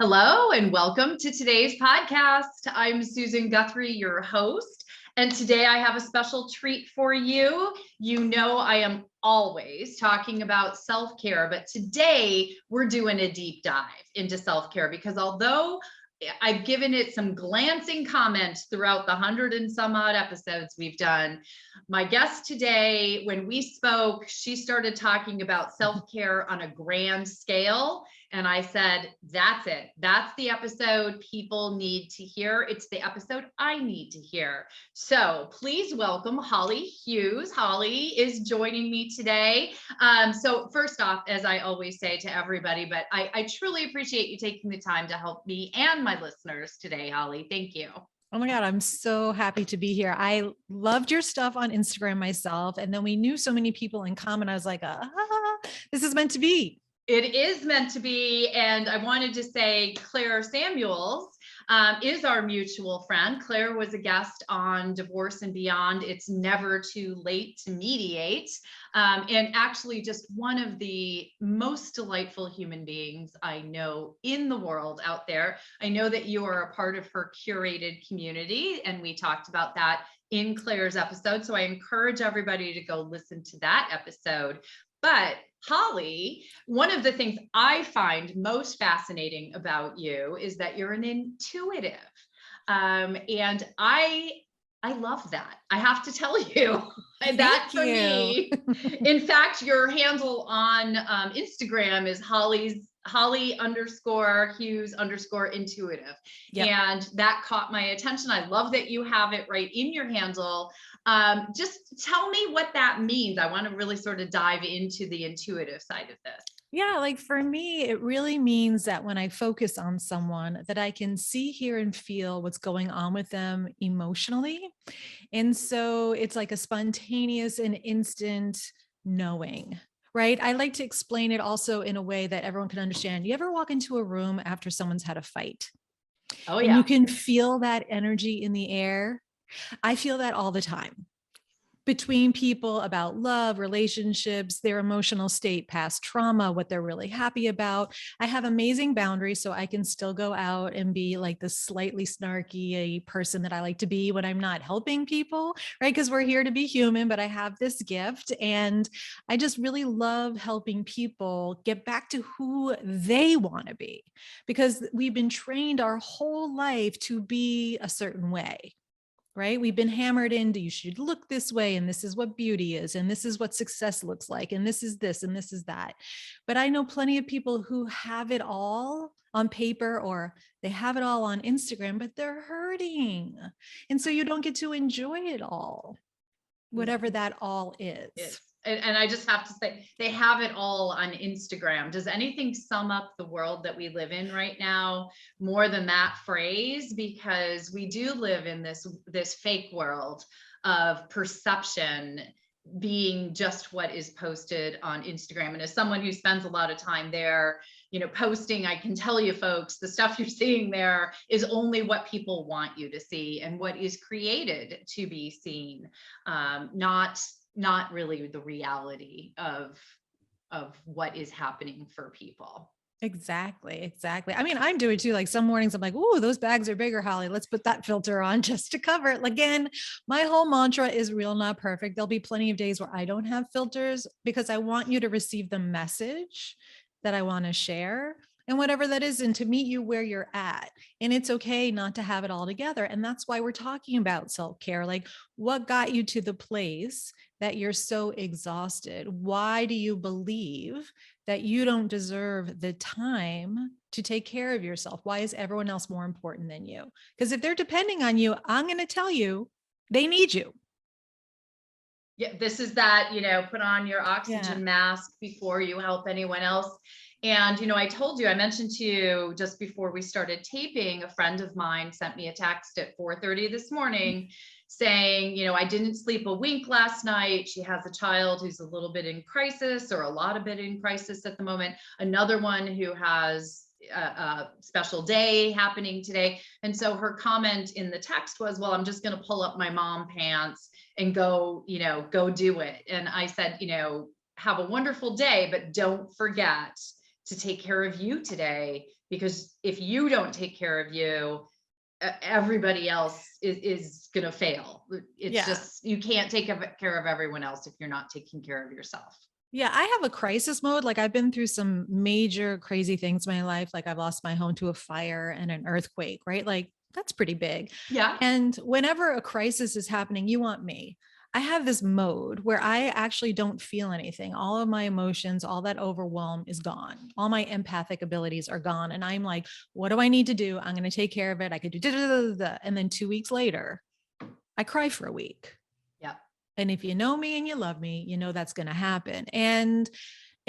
Hello and welcome to today's podcast. I'm Susan Guthrie, your host, and today I have a special treat for you. You know, I am always talking about self-care, but today we're doing a deep dive into self-care because although I've given it some glancing comments throughout the 100 and some odd episodes we've done. My guest today, when we spoke, she started talking about self-care on a grand scale. And I said, that's it. That's the episode people need to hear. It's the episode I need to hear. So please welcome Holly Hughes. Holly is joining me today. So first off, as I always say to everybody, but I truly appreciate you taking the time to help me and my listeners today, Holly. Thank you. Oh my God, I'm so happy to be here. I loved your stuff on Instagram myself. And then we knew so many people in common. I was like, this is meant to be. It is meant to be. And I wanted to say Claire Samuels is our mutual friend. Claire was a guest on Divorce and Beyond. It's never too late to mediate. And actually just one of the most delightful human beings I know in the world out there. I know that you are a part of her curated community, and we talked about that in Claire's episode. So I encourage everybody to go listen to that episode. But Holly, one of the things I find most fascinating about you is that you're an intuitive. And I love that. I have to tell you that for me. In fact, your handle on Instagram is Holly _Hughes _intuitive. Yep. And that caught my attention. I love that you have it right in your handle. Just tell me what that means. I want to really sort of dive into the intuitive side of this. Yeah, like for me, it really means that when I focus on someone, that I can see, hear, and feel what's going on with them emotionally. And so it's like a spontaneous and instant knowing. Right. I like to explain it also in a way that everyone can understand. You ever walk into a room after someone's had a fight? Oh, yeah. And you can feel that energy in the air. I feel that all the time between people about love, relationships, their emotional state, past trauma, what they're really happy about. I have amazing boundaries, so I can still go out and be like the slightly snarky person that I like to be when I'm not helping people, right? Because we're here to be human, but I have this gift. And I just really love helping people get back to who they want to be, because we've been trained our whole life to be a certain way. Right? We've been hammered into, you should look this way, and this is what beauty is, and this is what success looks like, and this is this, and this is that. But I know plenty of people who have it all on paper, or they have it all on Instagram, but they're hurting. And so you don't get to enjoy it all, whatever that all is. And I just have to say, they have it all on Instagram. Does anything sum up the world that we live in right now more than that phrase? Because we do live in this fake world of perception being just what is posted on Instagram. And as someone who spends a lot of time there, posting, I can tell you folks, the stuff you're seeing there is only what people want you to see and what is created to be seen, not really the reality of what is happening for people. Exactly. I mean, I'm doing too. Like some mornings I'm like, "Ooh, those bags are bigger, Holly. Let's put that filter on just to cover it." Again, my whole mantra is real, not perfect. There'll be plenty of days where I don't have filters because I want you to receive the message that I want to share, and whatever that is, and to meet you where you're at. And it's okay not to have it all together. And that's why we're talking about self-care. Like, what got you to the place that you're so exhausted? Why do you believe that you don't deserve the time to take care of yourself? Why is everyone else more important than you? Because if they're depending on you, I'm going to tell you, they need you. Yeah, this is that, put on your oxygen mask before you help anyone else. And, I told you, I mentioned to you just before we started taping, a friend of mine sent me a text at 4:30 this morning saying, I didn't sleep a wink last night. She has a child who's a little bit in crisis, or a lot of bit in crisis at the moment. Another one who has a special day happening today. And so her comment in the text was, well, I'm just going to pull up my mom pants and go do it. And I said, have a wonderful day, but don't forget to take care of you today, because if you don't take care of you, everybody else is going to fail. It's just, you can't take care of everyone else if you're not taking care of yourself. Yeah, I have a crisis mode. Like I've been through some major crazy things in my life. Like I've lost my home to a fire and an earthquake, right? Like that's pretty big. Yeah. And whenever a crisis is happening, you want me. I have this mode where I actually don't feel anything. All of my emotions, all that overwhelm is gone. All my empathic abilities are gone. And I'm like, what do I need to do? I'm going to take care of it. I could do da, da, da, da, da. And then 2 weeks later, I cry for a week. Yeah. And if you know me and you love me, you know that's going to happen. And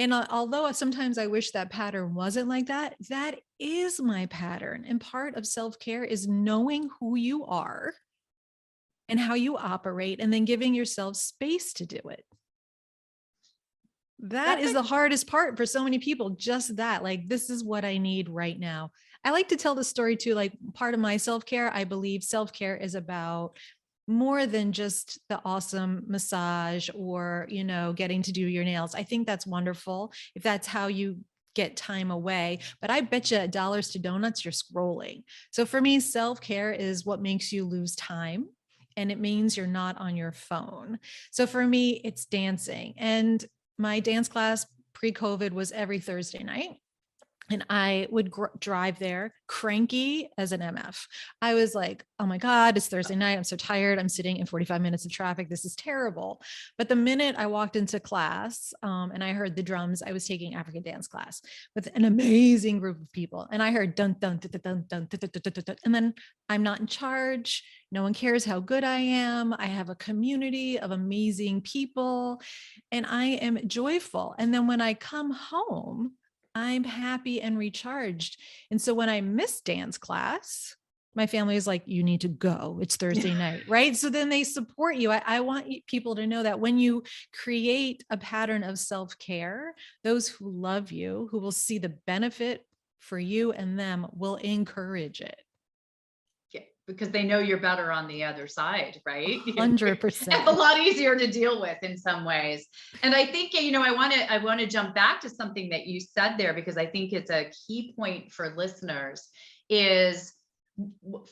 although sometimes I wish that pattern wasn't like that, that is my pattern. And part of self-care is knowing who you are and how you operate, and then giving yourself space to do it. That is the hardest part for so many people. Just that, like, this is what I need right now. I like to tell the story too, like part of my self-care, I believe self-care is about more than just the awesome massage or, you know, getting to do your nails. I think that's wonderful if that's how you get time away. But I bet you dollars to donuts, you're scrolling. So for me, self-care is what makes you lose time. And it means you're not on your phone. So for me, it's dancing. And my dance class pre-COVID was every Thursday night. And I would drive there cranky as an MF. I was like, oh my God, it's Thursday night. I'm so tired. I'm sitting in 45 minutes of traffic. This is terrible. But the minute I walked into class and I heard the drums, I was taking African dance class with an amazing group of people. And I heard dun, dun, dun, dun, dun, dun, dun, dun, dun, dun. And then I'm not in charge. No one cares how good I am. I have a community of amazing people and I am joyful. And then when I come home, I'm happy and recharged. And so when I miss dance class, my family is like, you need to go. It's Thursday night, right? So then they support you. I want people to know that when you create a pattern of self-care, those who love you, who will see the benefit for you and them, will encourage it. Because they know you're better on the other side, right? 100%. It's a lot easier to deal with in some ways. And I think, you know, I want to jump back to something that you said there, because I think it's a key point for listeners is,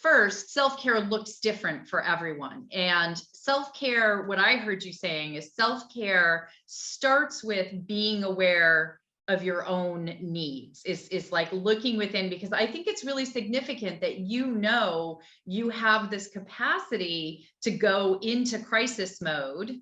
first, self-care looks different for everyone. And self-care, what I heard you saying is self-care starts with being aware of your own needs. Is like looking within, because I think it's really significant that, you know, you have this capacity to go into crisis mode,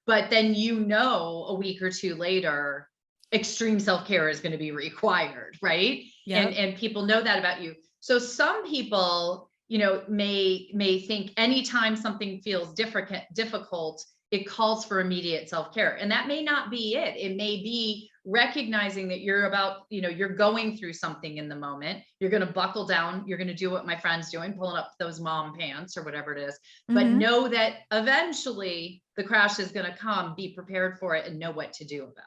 but then, you know, a week or two later, extreme self-care is going to be required, right? Yep. And people know that about you. So some people, you know, may think anytime something feels difficult, it calls for immediate self-care. And that may not be it. It may be recognizing that you're about, you know, you're going through something in the moment. You're going to buckle down. You're going to do what my friend's doing, pulling up those mom pants or whatever it is. But know that eventually the crash is going to come. Be prepared for it and know what to do about it.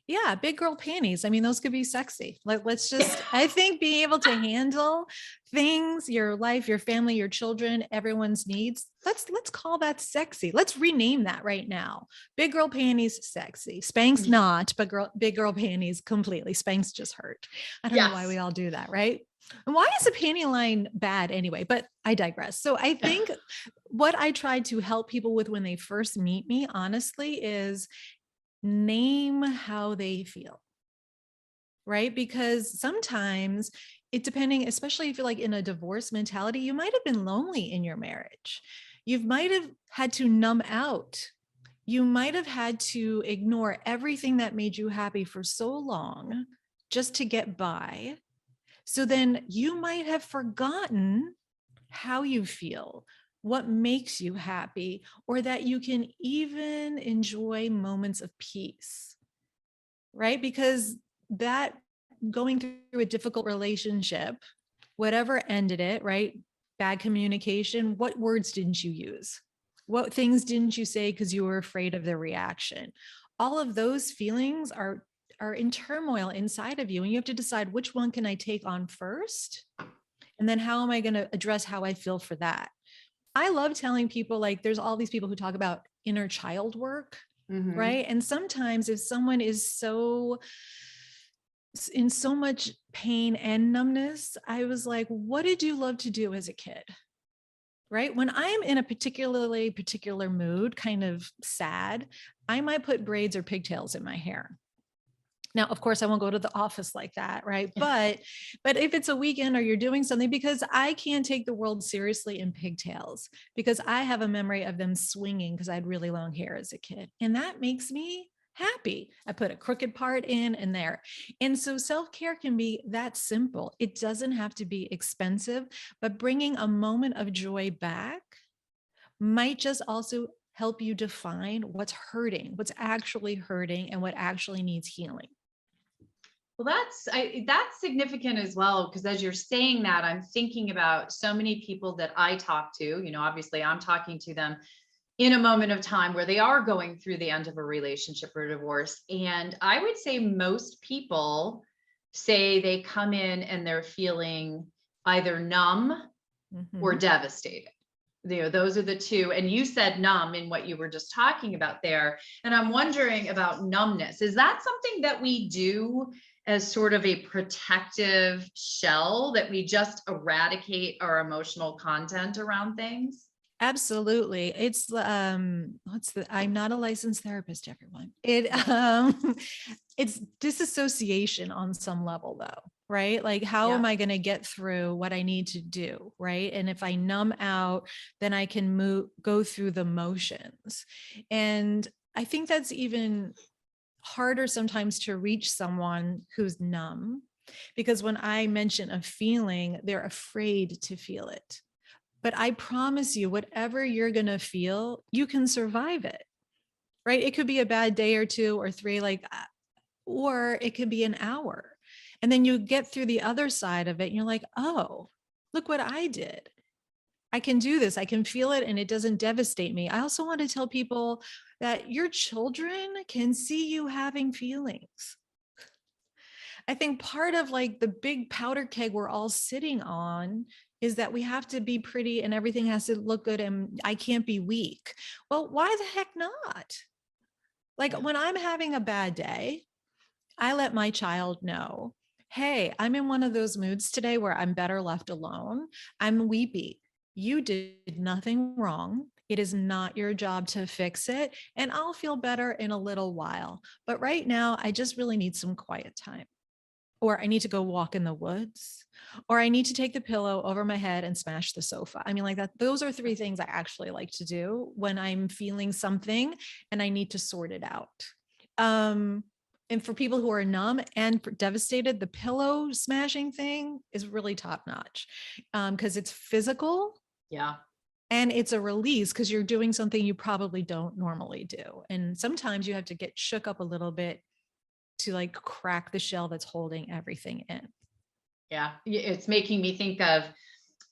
Yeah, big girl panties. I mean, those could be sexy. Like, let's just, I think being able to handle things, your life, your family, your children, everyone's needs, let's call that sexy. Let's rename that right now. Big girl panties, sexy. Spanx not, but big girl panties completely. Spanx just hurt. I don't know why we all do that, right? And why is a panty line bad anyway? But I digress. So I think what I try to help people with when they first meet me, honestly, is name how they feel, right? Because sometimes it depending, especially if you're like in a divorce mentality, you might have been lonely in your marriage. You might have had to numb out. You might have had to ignore everything that made you happy for so long just to get by. So then you might have forgotten how you feel, what makes you happy, or that you can even enjoy moments of peace, right? Because that going through a difficult relationship, whatever ended it, right? Bad communication, what words didn't you use? What things didn't you say because you were afraid of the reaction? All of those feelings are in turmoil inside of you. And you have to decide, which one can I take on first? And then how am I going to address how I feel for that? I love telling people, like, there's all these people who talk about inner child work, right? And sometimes if someone is so in so much pain and numbness, I was like, what did you love to do as a kid? Right? When I'm in a particular mood, kind of sad, I might put braids or pigtails in my hair. Now, of course, I won't go to the office like that, right? But if it's a weekend or you're doing something, because I can't take the world seriously in pigtails, because I have a memory of them swinging because I had really long hair as a kid, and that makes me happy. I put a crooked part in and there. And so self-care can be that simple. It doesn't have to be expensive, but bringing a moment of joy back might just also help you define what's hurting, what's actually hurting, and what actually needs healing. Well, that's significant as well, because as you're saying that, I'm thinking about so many people that I talk to. Obviously, I'm talking to them in a moment of time where they are going through the end of a relationship or divorce. And I would say most people say they come in and they're feeling either numb or devastated. Those are the two. And you said numb in what you were just talking about there. And I'm wondering about numbness. Is that something that we do as sort of a protective shell, that we just eradicate our emotional content around things? Absolutely. It's I'm not a licensed therapist, everyone. It's disassociation on some level though, right? Like, how am I going to get through what I need to do, right? And if I numb out, then I can go through the motions. And I think that's even harder sometimes to reach someone who's numb, because when I mention a feeling, they're afraid to feel it. But I promise you, whatever you're going to feel, you can survive it, right? It could be a bad day or two or three, or it could be an hour. And then you get through the other side of it and you're like, oh, look what I did. I can do this. I can feel it and it doesn't devastate me. I also want to tell people that your children can see you having feelings. I think part of the big powder keg we're all sitting on is that we have to be pretty and everything has to look good and I can't be weak. Well, why the heck not? When I'm having a bad day, I let my child know, hey, I'm in one of those moods today where I'm better left alone. I'm weepy. You did nothing wrong. It is not your job to fix it. And I'll feel better in a little while. But right now, I just really need some quiet time. Or I need to go walk in the woods, or I need to take the pillow over my head and smash the sofa. I mean, those are 3 things I actually like to do when I'm feeling something and I need to sort it out. And for people who are numb and devastated, the pillow smashing thing is really top notch, because it's physical. Yeah. And it's a release because you're doing something you probably don't normally do. And sometimes you have to get shook up a little bit to crack the shell that's holding everything in. Yeah. It's making me think of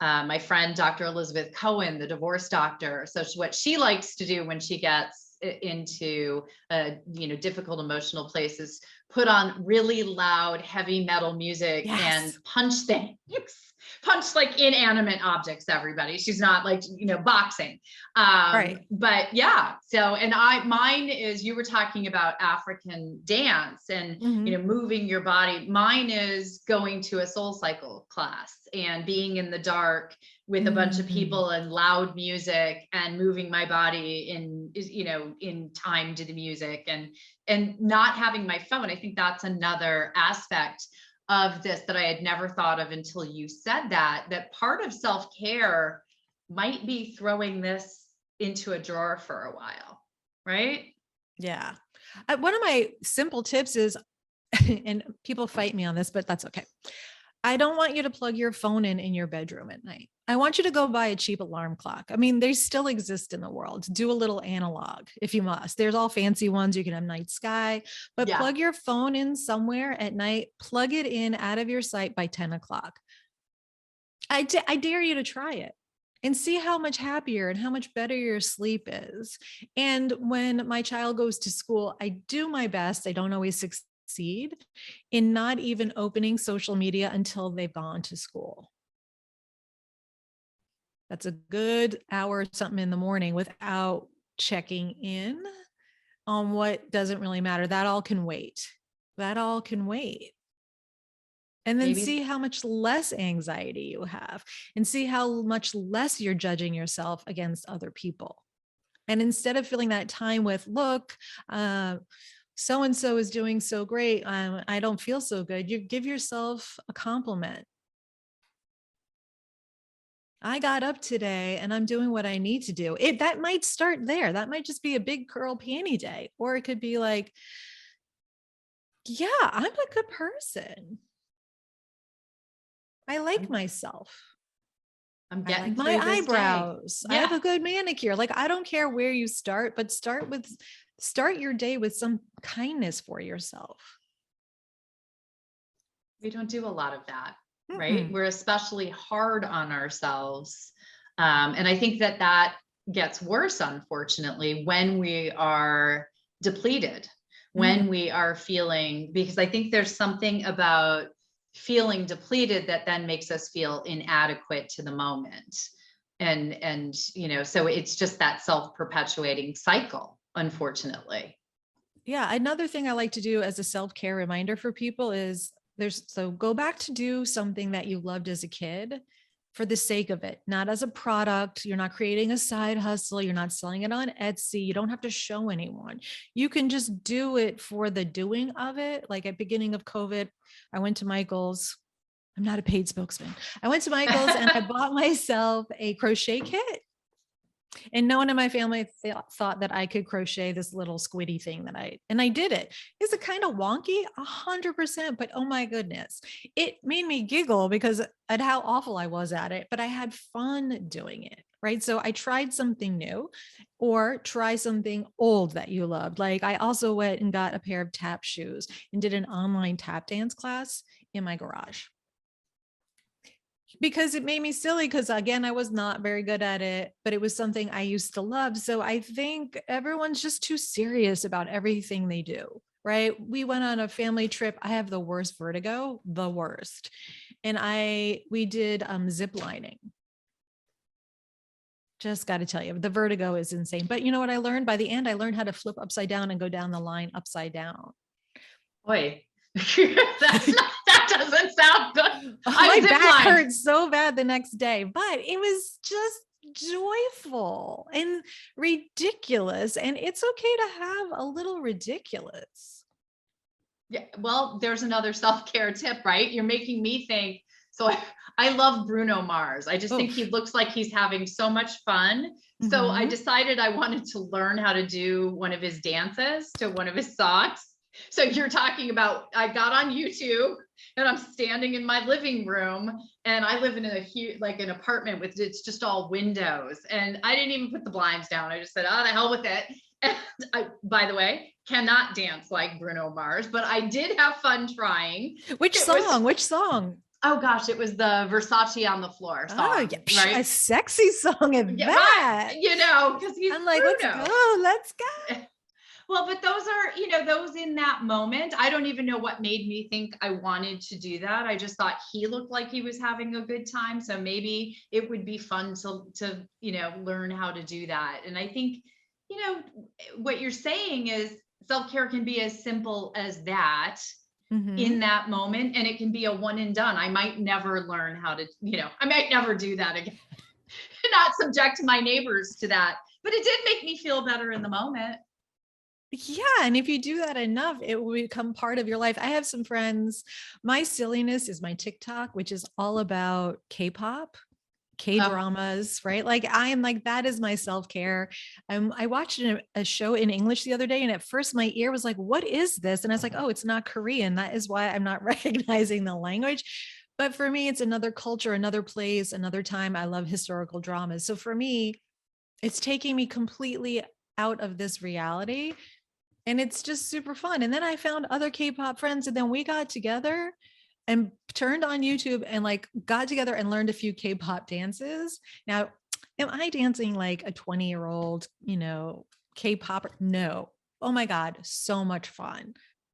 my friend, Dr. Elizabeth Cohen, the divorce doctor. So what she likes to do when she gets into difficult emotional places, put on really loud, heavy metal music and punch things. Punch inanimate objects, everybody. She's not boxing. Right. But yeah, so, and mine is, you were talking about African dance and, moving your body. Mine is going to a soul cycle class and being in the dark with a bunch of people and loud music and moving my body in time to the music and not having my phone. I think that's another aspect of this that I had never thought of until you said that part of self-care might be throwing this into a drawer for a while, right? Yeah. One of my simple tips is, and people fight me on this, but that's okay. I don't want you to plug your phone in your bedroom at night. I want you to go buy a cheap alarm clock. I mean, they still exist in the world. Do a little analog if you must. There's all fancy ones. You can have night sky, but plug your phone in somewhere at night, plug it in out of your sight by 10 o'clock. I dare you to try it and see how much happier and how much better your sleep is. And when my child goes to school, I do my best. I don't always succeed in not even opening social media until they've gone to school. That's a good hour or something in the morning without checking in on what doesn't really matter. That all can wait. That all can wait. And then Maybe see how much less anxiety you have, and see how much less you're judging yourself against other people. And instead of filling that time with, look, so-and-so is doing so great, I don't feel so good, you give yourself a compliment. I got up today and I'm doing what I need to do. That might start there. That might just be a big curl panty day. Or it could be like, yeah, I'm a good person. I like myself. I'm I getting like my through this day. eyebrows. I have Yeah. a good manicure. Like, I don't care where you start, but start your day with some kindness for yourself. We don't do a lot of that, right? Mm-mm. We're especially hard on ourselves. And I think that that gets worse, unfortunately, when we are depleted, when Mm-hmm. we are feeling, because I think there's something about feeling depleted that then makes us feel inadequate to the moment. And so it's just that self-perpetuating cycle, unfortunately. Yeah. Another thing I like to do as a self-care reminder for people is go back to do something that you loved as a kid for the sake of it, not as a product. You're not creating a side hustle. You're not selling it on Etsy. You don't have to show anyone. You can just do it for the doing of it. Like at beginning of COVID, I went to Michael's. I'm not a paid spokesman. I went to Michael's and I bought myself a crochet kit. And no one in my family thought that I could crochet this little squiddy thing and I did it. Is it kind of wonky? 100%, but oh my goodness. It made me giggle because at how awful I was at it, but I had fun doing it. Right. So I tried something new, or try something old that you loved. Like I also went and got a pair of tap shoes and did an online tap dance class in my garage, because it made me silly, because again, I was not very good at it, but it was something I used to love. So I think everyone's just too serious about everything they do, right? We went on a family trip. I have the worst vertigo, the worst. And we did zip lining. Just got to tell you, the vertigo is insane. But you know what I learned? By the end, I learned how to flip upside down and go down the line upside down. Boy, that doesn't sound good. My I've back ziplined. hurt so bad the next day, but it was just joyful and ridiculous. And it's okay to have a little ridiculous. Yeah, well, there's another self-care tip, right? You're making me think. So I love Bruno Mars. I just think he Oof. looks like he's having so much fun. So I Mhm. decided I wanted to learn how to do one of his dances to one of his songs. So you're talking about, I got on YouTube and I'm standing in my living room, and I live in a huge, like an apartment with, it's just all windows. And I didn't even put the blinds down. I just said, oh, the hell with it. And I, by the way, cannot dance like Bruno Mars, but I did have fun trying. Which It song? was, Which song? oh gosh, it was the Versace on the Floor Oh, song, yeah. A right? sexy song at Yeah, that. right. Because he's I'm like, let's Bruno. go. Let's go. Well, but those are, those in that moment. I don't even know what made me think I wanted to do that. I just thought he looked like he was having a good time. So maybe it would be fun to learn how to do that. And I think, what you're saying is self-care can be as simple as that in Mhm. that moment. And it can be a one and done. I might never learn how to, I might never do that again. Not subject my neighbors to that. But it did make me feel better in the moment. Yeah. And if you do that enough, it will become part of your life. I have some friends. My silliness is my TikTok, which is all about K-pop, Oh, K-dramas, right? Like I am like, that is my self-care. I watched a show in English the other day, and at first my ear was like, what is this? And I was like, oh, it's not Korean. That is why I'm not recognizing the language. But for me, it's another culture, another place, another time. I love historical dramas. So for me, it's taking me completely out of this reality. And it's just super fun. And then I found other K-pop friends, and then we got together and turned on YouTube and like got together and learned a few K-pop dances. Now, am I dancing like a 20-year-old, K-pop? No. Oh my God, so much fun.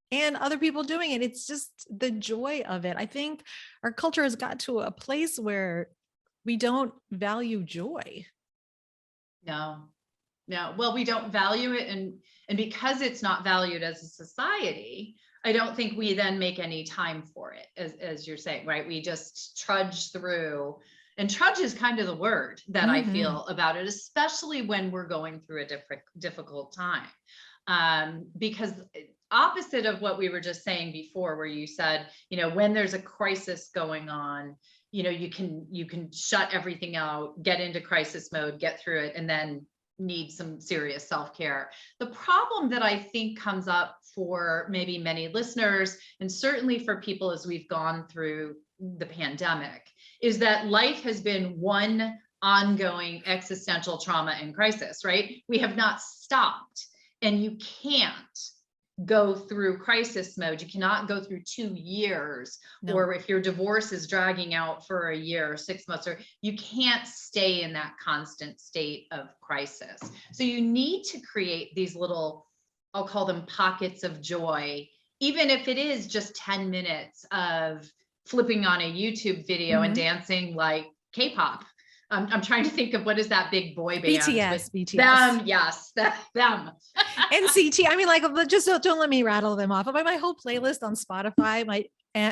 And other people doing it. It's just the joy of it. I think our culture has got to a place where we don't value joy. no, no. Well, we don't value it. And because it's not valued as a society, I don't think we then make any time for it, as you're saying, right? We just trudge through, and trudge is kind of the word that I Mhm. feel about it, especially when we're going through a difficult time. Because opposite of what we were just saying before, where you said, when there's a crisis going on, you can shut everything out, get into crisis mode, get through it, and then need some serious self-care. The problem that I think comes up for maybe many listeners, and certainly for people as we've gone through the pandemic, is that life has been one ongoing existential trauma and crisis, right? We have not stopped, and you can't go through crisis mode. You cannot go through 2 years, No. or if your divorce is dragging out for a year or 6 months, or you can't stay in that constant state of crisis. So you need to create these little, I'll call them pockets of joy, even if it is just 10 minutes of flipping on a YouTube video and Mhm. dancing like K-pop. I'm trying to think of, what is that big boy band with BTS. them? Yes, them. NCT. I mean, like, but just don't let me rattle them off. But my whole playlist on Spotify,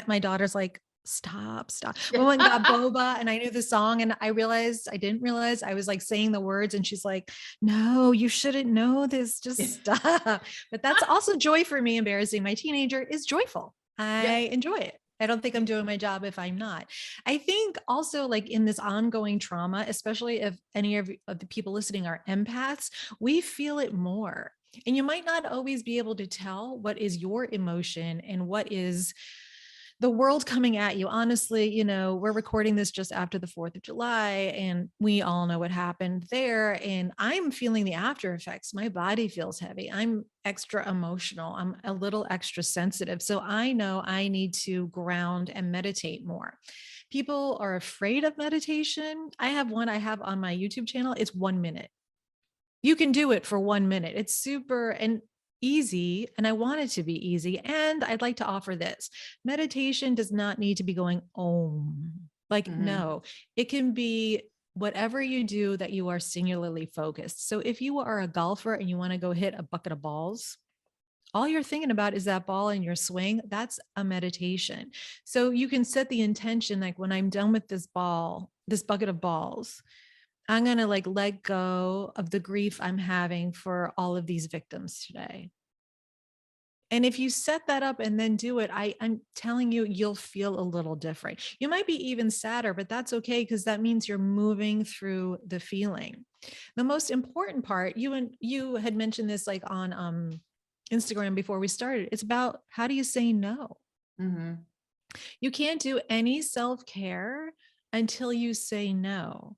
my daughter's like, stop. We went and got boba, and I knew the song, and I didn't realize I was like saying the words, and she's like, no, you shouldn't know this. Just stop. But that's also joy for me. Embarrassing my teenager is joyful. Yeah. I enjoy it. I don't think I'm doing my job if I'm not. I think also, like, in this ongoing trauma, especially if any of the people listening are empaths, we feel it more. And you might not always be able to tell what is your emotion and what is the world coming at you. Honestly, we're recording this just after the 4th of July, and we all know what happened there. And I'm feeling the after effects. My body feels heavy. I'm extra emotional. I'm a little extra sensitive. So I know I need to ground and meditate more. People are afraid of meditation. I have on my YouTube channel. It's 1 minute. You can do it for 1 minute. It's super and easy. And I want it to be easy. And I'd like to offer this: meditation does not need to be going om. Like, no, it can be whatever you do that you are singularly focused. So if you are a golfer and you want to go hit a bucket of balls, all you're thinking about is that ball in your swing. That's a meditation. So you can set the intention, like, when I'm done with this bucket of balls, I'm going to like let go of the grief I'm having for all of these victims today. And if you set that up and then do it, I'm telling you, you'll feel a little different. You might be even sadder, but that's okay, because that means you're moving through the feeling. The most important part, you had mentioned this, like, on Instagram before we started, it's about, how do you say no? Mm-hmm. You can't do any self-care until you say no.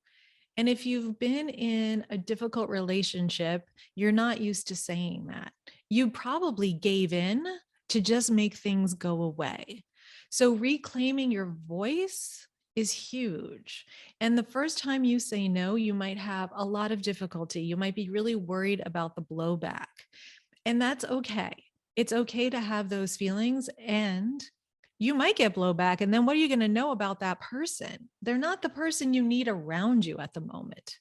And if you've been in a difficult relationship, you're not used to saying that. You probably gave in to just make things go away. So reclaiming your voice is huge. And the first time you say no, you might have a lot of difficulty. You might be really worried about the blowback. And that's okay. It's okay to have those feelings, and you might get blowback. And then what are you going to know about that person? They're not the person you need around you at the moment.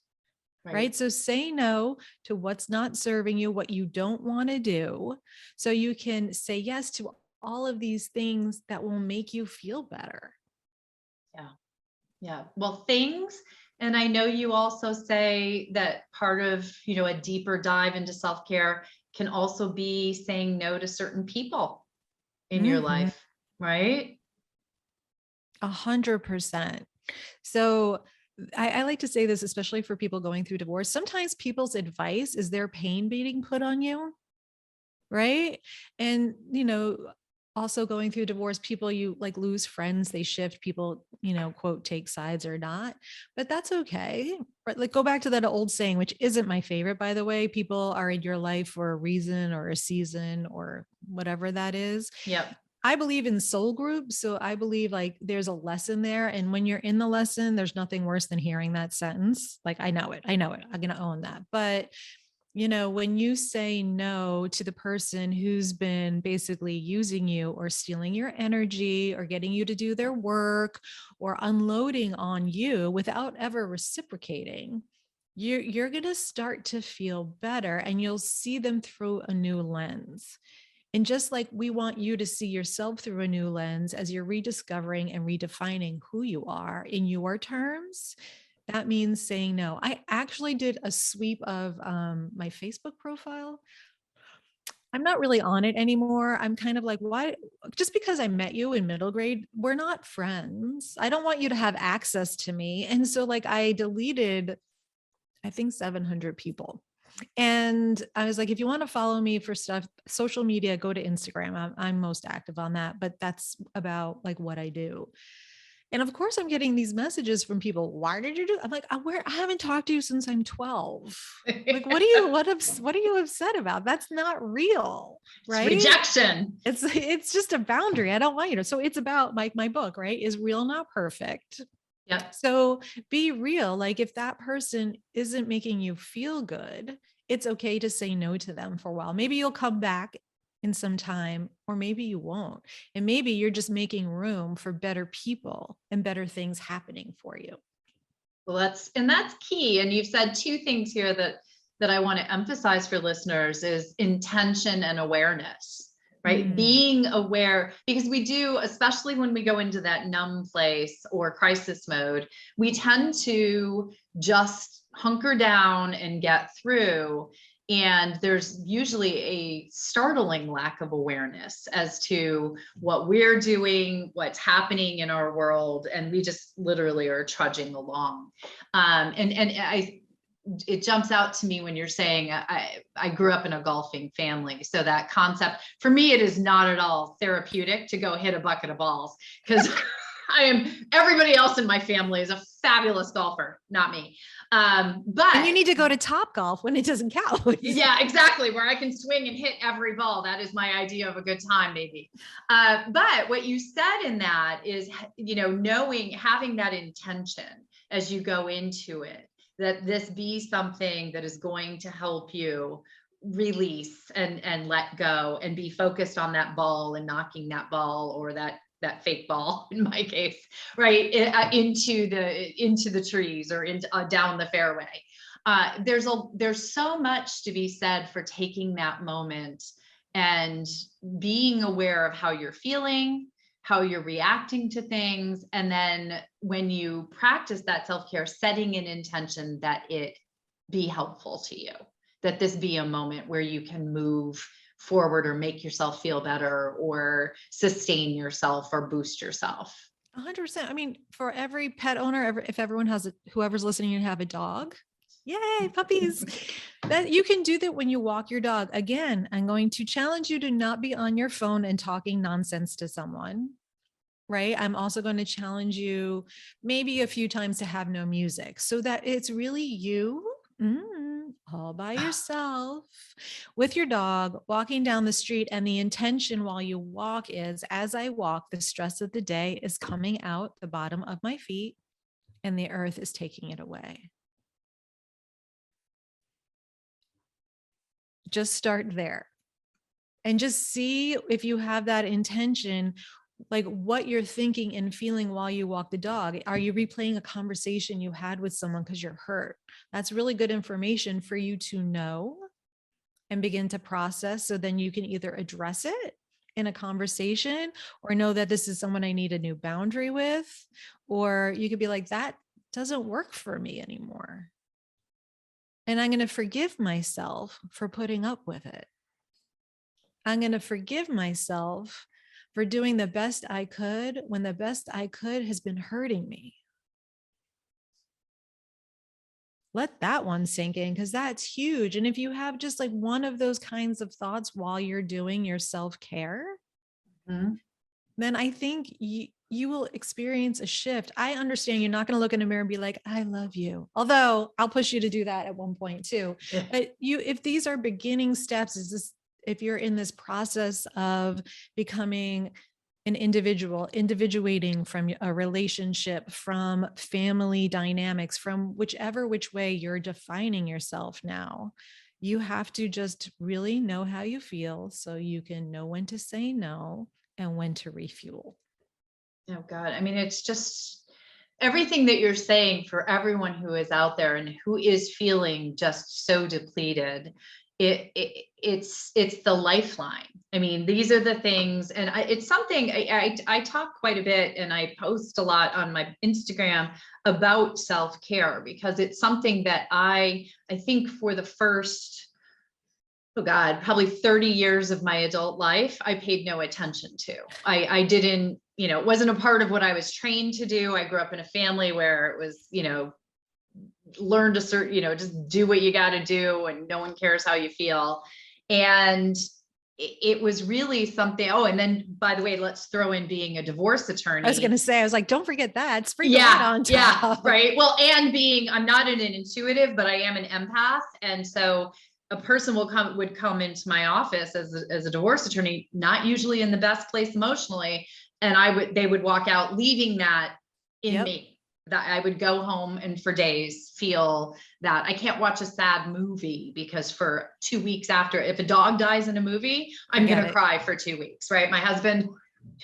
Right. So say no to what's not serving you, what you don't want to do, so you can say yes to all of these things that will make you feel better. Yeah. Yeah. Well, things, and I know you also say that part of, a deeper dive into self-care can also be saying no to certain people in your Mhm. life, right? 100%. So I like to say this, especially for people going through divorce. Sometimes people's advice is their pain being put on you, right? And, also going through divorce, people, you like lose friends, they shift, people, quote, take sides or not, but that's okay. Right? Like, go back to that old saying, which isn't my favorite, by the way: people are in your life for a reason or a season or whatever that is. Yep. I believe in soul groups. So I believe, like, there's a lesson there. And when you're in the lesson, there's nothing worse than hearing that sentence. Like, I know it. I'm going to own that. But, when you say no to the person who's been basically using you or stealing your energy or getting you to do their work or unloading on you without ever reciprocating, you're going to start to feel better, and you'll see them through a new lens. And just like we want you to see yourself through a new lens as you're rediscovering and redefining who you are in your terms, that means saying no. I actually did a sweep of my Facebook profile. I'm not really on it anymore. I'm kind of like, why? Just because I met you in middle grade, we're not friends. I don't want you to have access to me. And so, like, I deleted, I think, 700 people. And I was like, if you want to follow me for stuff, social media, go to Instagram. I'm most active on that, but that's about like what I do. And of course, I'm getting these messages from people. Why did you do? I'm like, I haven't talked to you since I'm 12. Like, what are you upset about? That's not real, It's right? rejection. It's just a boundary. I don't want you to. So it's about like my book, right? Is real, not perfect. Yep. So be real. Like if that person isn't making you feel good, it's okay to say no to them for a while. Maybe you'll come back in some time, or maybe you won't. And maybe you're just making room for better people and better things happening for you. Well, that's key. And you've said two things here that I want to emphasize for listeners is intention and awareness, right? Being aware, because we do, especially when we go into that numb place or crisis mode, we tend to just hunker down and get through. And there's usually a startling lack of awareness as to what we're doing, what's happening in our world, and we just literally are trudging along. It jumps out to me when you're saying I grew up in a golfing family. So that concept, for me, it is not at all therapeutic to go hit a bucket of balls, because everybody else in my family is a fabulous golfer, not me. But and you need to go to Top Golf when it doesn't count. Yeah, exactly. Where I can swing and hit every ball. That is my idea of a good time, maybe. But what you said in that is, knowing, having that intention as you go into it, that this be something that is going to help you release and let go and be focused on that ball and knocking that ball, or that fake ball in my case, right, into the trees or into down the fairway. There's so much to be said for taking that moment and being aware of how you're feeling, how you're reacting to things. And then when you practice that self-care, setting an intention that it be helpful to you, that this be a moment where you can move forward or make yourself feel better or sustain yourself or boost yourself. 100%. I mean, for every pet owner, if everyone has whoever's listening and have a dog, yay, puppies, that you can do that when you walk your dog. Again, I'm going to challenge you to not be on your phone and talking nonsense to someone, right? I'm also going to challenge you maybe a few times to have no music so that it's really you all by yourself with your dog walking down the street. And the intention while you walk is, as I walk, the stress of the day is coming out the bottom of my feet and the earth is taking it away. Just start there and just see if you have that intention, like what you're thinking and feeling while you walk the dog. Are you replaying a conversation you had with someone because you're hurt? That's really good information for you to know and begin to process. So then you can either address it in a conversation or know that this is someone I need a new boundary with, or you could be like, that doesn't work for me anymore. And I'm going to forgive myself for putting up with it. I'm going to forgive myself for doing the best I could when the best I could has been hurting me. Let that one sink in, because that's huge. And if you have just like one of those kinds of thoughts while you're doing your self-care, then I think you will experience a shift. I understand you're not going to look in a mirror and be like, I love you. Although I'll push you to do that at one point too. Yeah. But if these are beginning steps, if you're in this process of becoming an individual, individuating from a relationship, from family dynamics, from which way you're defining yourself now, you have to just really know how you feel so you can know when to say no and when to refuel. Oh God. I mean, it's just everything that you're saying for everyone who is out there and who is feeling just so depleted. it's the lifeline. I mean, these are the things, and it's something I talk quite a bit, and I post a lot on my Instagram about self-care, because it's something that I think for the first, oh God, probably 30 years of my adult life, I paid no attention to. I didn't, it wasn't a part of what I was trained to do. I grew up in a family where it was, learn to just do what you got to do, and no one cares how you feel. And it was really something. Oh, and then by the way, let's throw in being a divorce attorney. I was going to say, I was like, don't forget that. Sprinkle that on top. Yeah, right. Well, and I'm not an intuitive, but I am an empath. And so a person would come into my office as a divorce attorney, not usually in the best place emotionally. And they would walk out leaving that in me. That I would go home and for days feel that I can't watch a sad movie, because for 2 weeks after, if a dog dies in a movie, I'm going to cry for 2 weeks. Right. My husband's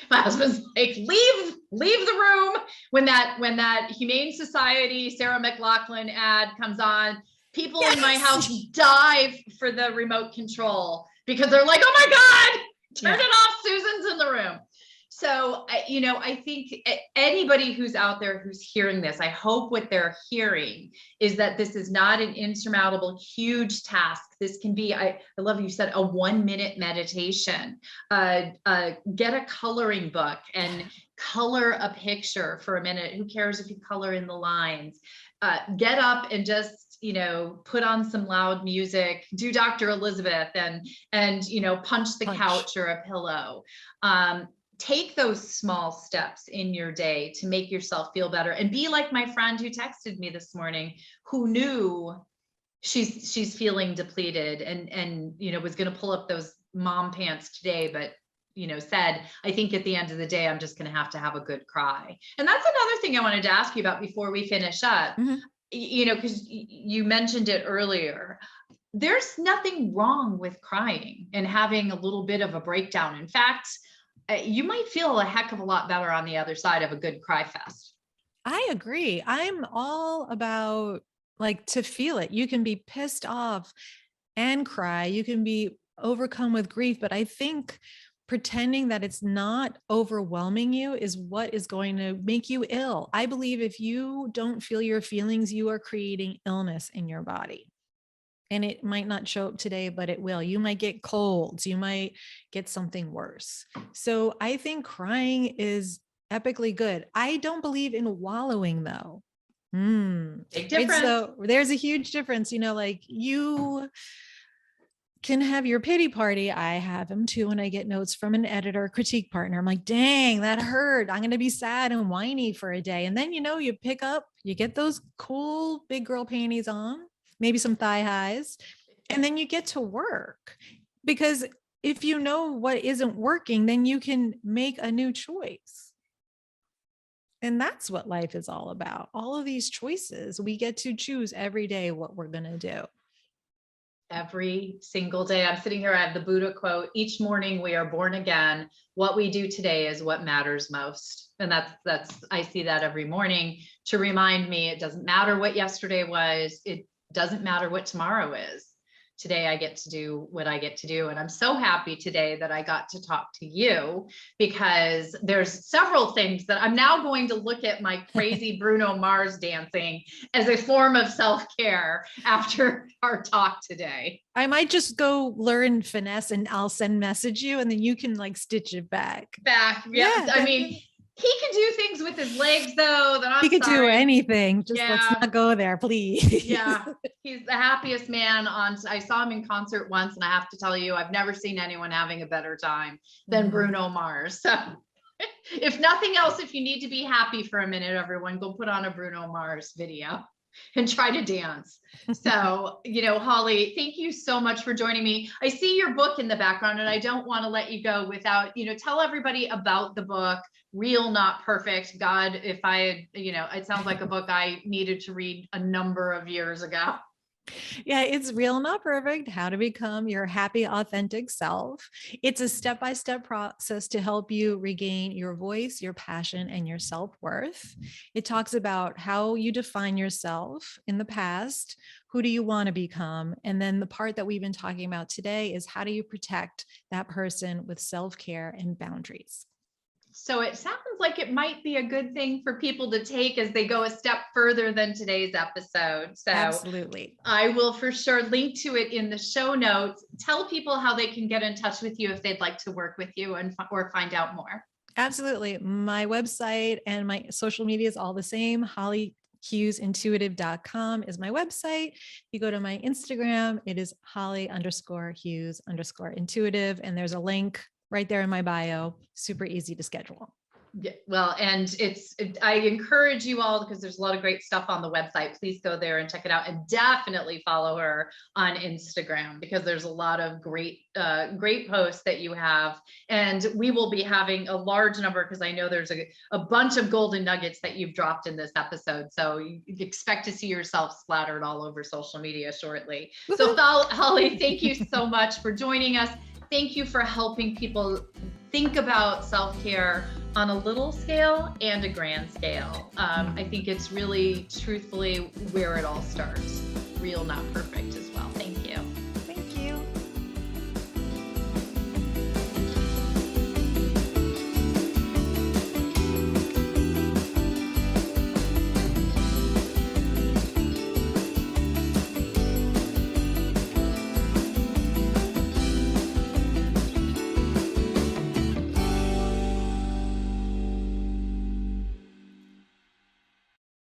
like, leave the room. When that Humane Society, Sarah McLachlan ad comes on, people in my house dive for the remote control because they're like, oh my God, turn it off. Susan's in the room. So, I think anybody who's out there who's hearing this, I hope what they're hearing is that this is not an insurmountable, huge task. This can be, I love you said, a 1-minute meditation. Get a coloring book and color a picture for a minute. Who cares if you color in the lines? Get up and just, put on some loud music, do Dr. Elizabeth and punch the couch or a pillow. Take those small steps in your day to make yourself feel better, and be like my friend who texted me this morning, who knew she's feeling depleted and was going to pull up those mom pants today, but said, I think at the end of the day, I'm just going to have a good cry. And that's another thing I wanted to ask you about before we finish up, because you mentioned it earlier. There's nothing wrong with crying and having a little bit of a breakdown. In fact, you might feel a heck of a lot better on the other side of a good cry fest. I agree. I'm all about to feel it. You can be pissed off and cry. You can be overcome with grief, but I think pretending that it's not overwhelming you is what is going to make you ill. I believe if you don't feel your feelings, you are creating illness in your body. And it might not show up today, but it will. You might get colds. You might get something worse. So I think crying is epically good. I don't believe in wallowing, though. Big difference. Right? So there's a huge difference. You can have your pity party. I have them too. When I get notes from an editor, critique partner, I'm like, dang, that hurt. I'm going to be sad and whiny for a day. And then, you pick up, you get those cool big girl panties on, maybe some thigh highs, and then you get to work. Because if you know what isn't working, then you can make a new choice. And that's what life is all about. All of these choices, we get to choose every day what we're going to do. Every single day. I'm sitting here, I have the Buddha quote, each morning we are born again. What we do today is what matters most. And that's, I see that every morning to remind me, it doesn't matter what yesterday was. It doesn't matter what tomorrow is. Today I get to do what I get to do. And I'm so happy today that I got to talk to you, because there's several things that I'm now going to look at my crazy Bruno Mars dancing as a form of self-care after our talk today. I might just go learn finesse and I'll message you, and then you can stitch it back. Yeah. I mean, he can do things with his legs, though. He can do anything. Just let's not go there, please. Yeah. He's the happiest man I saw him in concert once, and I have to tell you, I've never seen anyone having a better time than Bruno Mars. So if nothing else, if you need to be happy for a minute, everyone, go put on a Bruno Mars video and try to dance. So, Holly, thank you so much for joining me. I see your book in the background, and I don't want to let you go without, tell everybody about the book, Real Not Perfect. God, if I had, it sounds like a book I needed to read a number of years ago. Yeah, it's real, not perfect. How to become your happy, authentic self. It's a step-by-step process to help you regain your voice, your passion, and your self-worth. It talks about how you define yourself in the past. Who do you want to become? And then the part that we've been talking about today is how do you protect that person with self-care and boundaries? So it sounds like it might be a good thing for people to take as they go a step further than today's episode. So Absolutely. I will for sure link to it in the show notes. Tell people how they can get in touch with you if they'd like to work with you and or find out more. Absolutely. My website and my social media is all the same. HollyHughesIntuitive.com is my website. You go to my Instagram, it is Holly_Hughes_intuitive. And there's a link right there in my bio. Super easy to schedule. Yeah, well, and I encourage you all, because there's a lot of great stuff on the website. Please go there and check it out, and definitely follow her on Instagram, because there's a lot of great posts that you have. And we will be having a large number, because I know there's a bunch of golden nuggets that you've dropped in this episode. So you expect to see yourself splattered all over social media shortly. So Holly, thank you so much for joining us. Thank you for helping people think about self-care on a little scale and a grand scale. I think it's really, truthfully, where it all starts. Real, not perfect, is